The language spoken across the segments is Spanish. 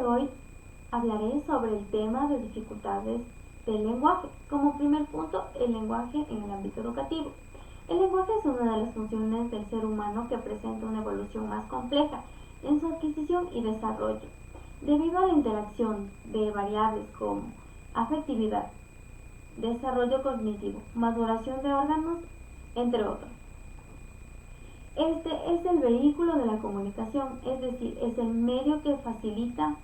de hoy hablaré sobre el tema de dificultades del lenguaje. Como primer punto, el lenguaje en el ámbito educativo. El lenguaje es una de las funciones del ser humano que presenta una evolución más compleja en su adquisición y desarrollo, debido a la interacción de variables como afectividad, desarrollo cognitivo, maduración de órganos, entre otros. Este es el vehículo de la comunicación, es decir, es el medio que facilita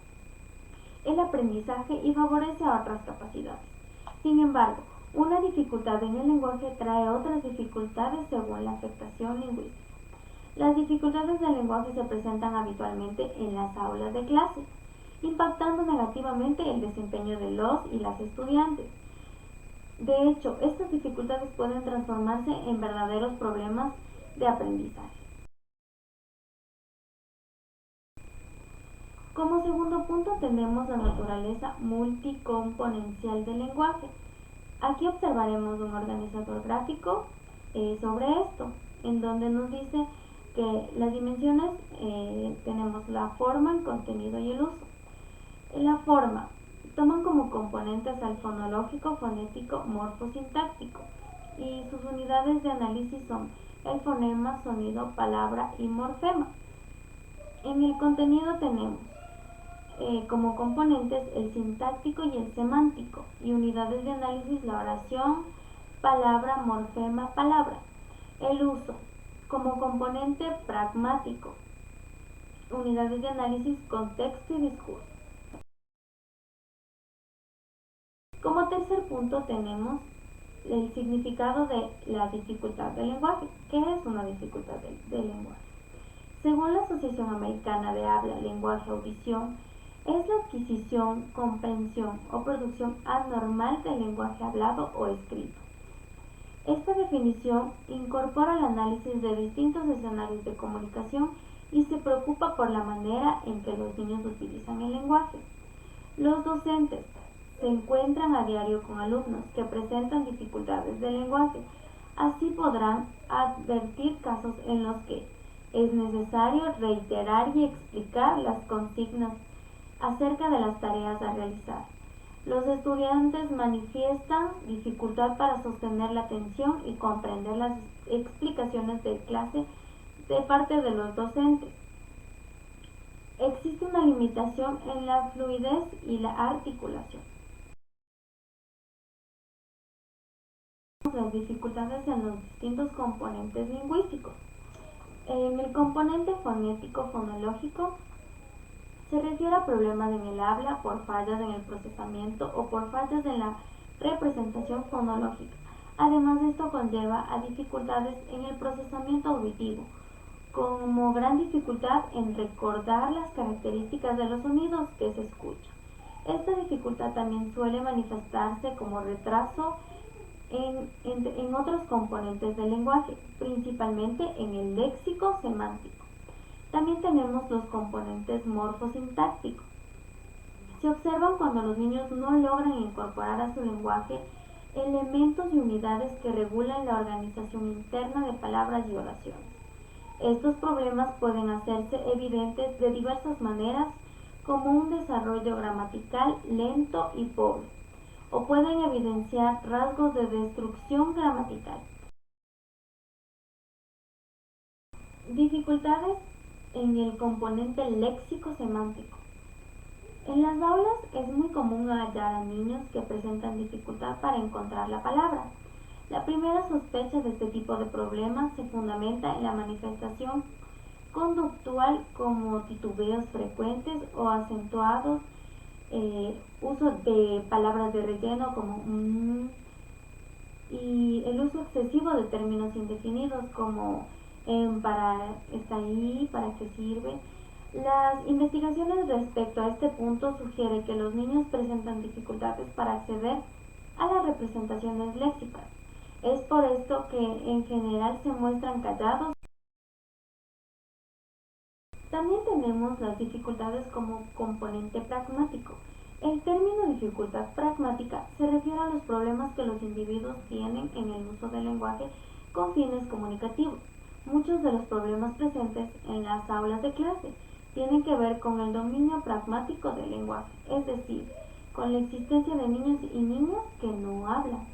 el aprendizaje y favorece a otras capacidades. Sin embargo, una dificultad en el lenguaje trae otras dificultades según la afectación lingüística. Las dificultades del lenguaje se presentan habitualmente en las aulas de clase, impactando negativamente el desempeño de los y las estudiantes. De hecho, estas dificultades pueden transformarse en verdaderos problemas de aprendizaje. Como segundo punto tenemos la naturaleza multicomponencial del lenguaje. Aquí observaremos un organizador gráfico sobre esto, en donde nos dice que las dimensiones tenemos la forma, el contenido y el uso. En la forma toman como componentes al fonológico, fonético, morfosintáctico, y sus unidades de análisis son el fonema, sonido, palabra y morfema. En el contenido tenemos como componentes el sintáctico y el semántico, y unidades de análisis la oración, palabra, morfema, palabra. El uso como componente pragmático, unidades de análisis contexto y discurso. Como tercer punto tenemos el significado de la dificultad del lenguaje. ¿Qué es una dificultad del lenguaje? Según la Asociación Americana de Habla, Lenguaje, Audición, es la adquisición, comprensión o producción anormal del lenguaje hablado o escrito. Esta definición incorpora el análisis de distintos escenarios de comunicación y se preocupa por la manera en que los niños utilizan el lenguaje. Los docentes se encuentran a diario con alumnos que presentan dificultades del lenguaje. Así podrán advertir casos en los que es necesario reiterar y explicar las consignas acerca de las tareas a realizar. Los estudiantes manifiestan dificultad para sostener la atención y comprender las explicaciones de clase de parte de los docentes. Existe una limitación en la fluidez y la articulación. Las dificultades en los distintos componentes lingüísticos. En el componente fonético fonológico se refiere a problemas en el habla por fallas en el procesamiento o por fallas en la representación fonológica. Además, esto conlleva a dificultades en el procesamiento auditivo, como gran dificultad en recordar las características de los sonidos que se escuchan. Esta dificultad también suele manifestarse como retraso en otros componentes del lenguaje, principalmente en el léxico semántico. También tenemos los componentes morfosintácticos. Se observan cuando los niños no logran incorporar a su lenguaje elementos y unidades que regulan la organización interna de palabras y oraciones. Estos problemas pueden hacerse evidentes de diversas maneras, como un desarrollo gramatical lento y pobre, o pueden evidenciar rasgos de destrucción gramatical. Dificultades en el componente léxico-semántico. En las aulas es muy común hallar a niños que presentan dificultad para encontrar la palabra. La primera sospecha de este tipo de problemas se fundamenta en la manifestación conductual, como titubeos frecuentes o acentuados, uso de palabras de relleno como y el uso excesivo de términos indefinidos como para, está ahí, para qué sirve. Las investigaciones respecto a este punto sugieren que los niños presentan dificultades para acceder a las representaciones léxicas. Es por esto que en general se muestran callados. También tenemos las dificultades como componente pragmático. El término dificultad pragmática se refiere a los problemas que los individuos tienen en el uso del lenguaje con fines comunicativos. Muchos de los problemas presentes en las aulas de clase tiene que ver con el dominio pragmático del lenguaje, es decir, con la existencia de niños y niñas que no hablan,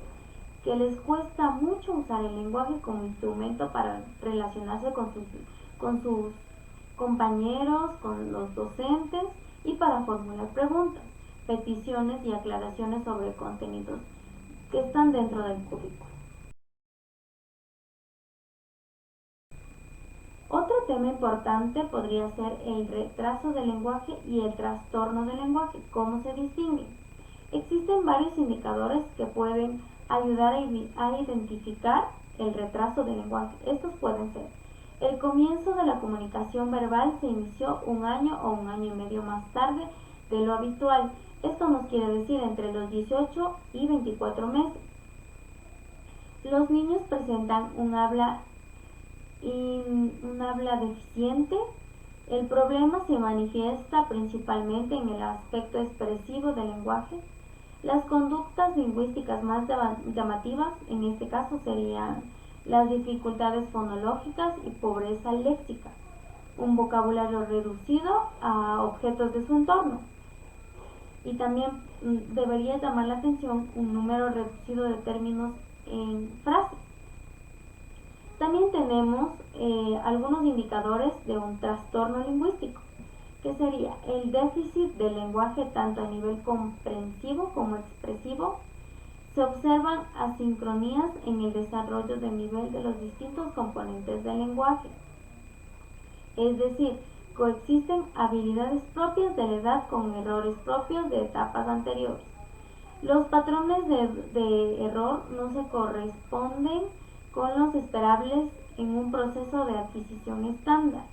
que les cuesta mucho usar el lenguaje como instrumento para relacionarse con sus compañeros, con los docentes y para formular preguntas, peticiones y aclaraciones sobre contenidos que están dentro del currículo. Otro tema importante podría ser el retraso del lenguaje y el trastorno del lenguaje. ¿Cómo se distinguen? Existen varios indicadores que pueden ayudar a identificar el retraso del lenguaje. Estos pueden ser: el comienzo de la comunicación verbal se inició 1 año o 1 año y medio más tarde de lo habitual. Esto nos quiere decir entre los 18 y 24 meses. Los niños presentan un habla deficiente. El problema se manifiesta principalmente en el aspecto expresivo del lenguaje. Las conductas lingüísticas más llamativas en este caso serían las dificultades fonológicas y pobreza léxica, un vocabulario reducido a objetos de su entorno, y también debería llamar la atención un número reducido de términos en frases. También tenemos algunos indicadores de un trastorno lingüístico, que sería el déficit del lenguaje tanto a nivel comprensivo como expresivo. Se observan asincronías en el desarrollo del nivel de los distintos componentes del lenguaje, es decir, coexisten habilidades propias de la edad con errores propios de etapas anteriores. Los patrones de error no se corresponden con los esperables en un proceso de adquisición estándar.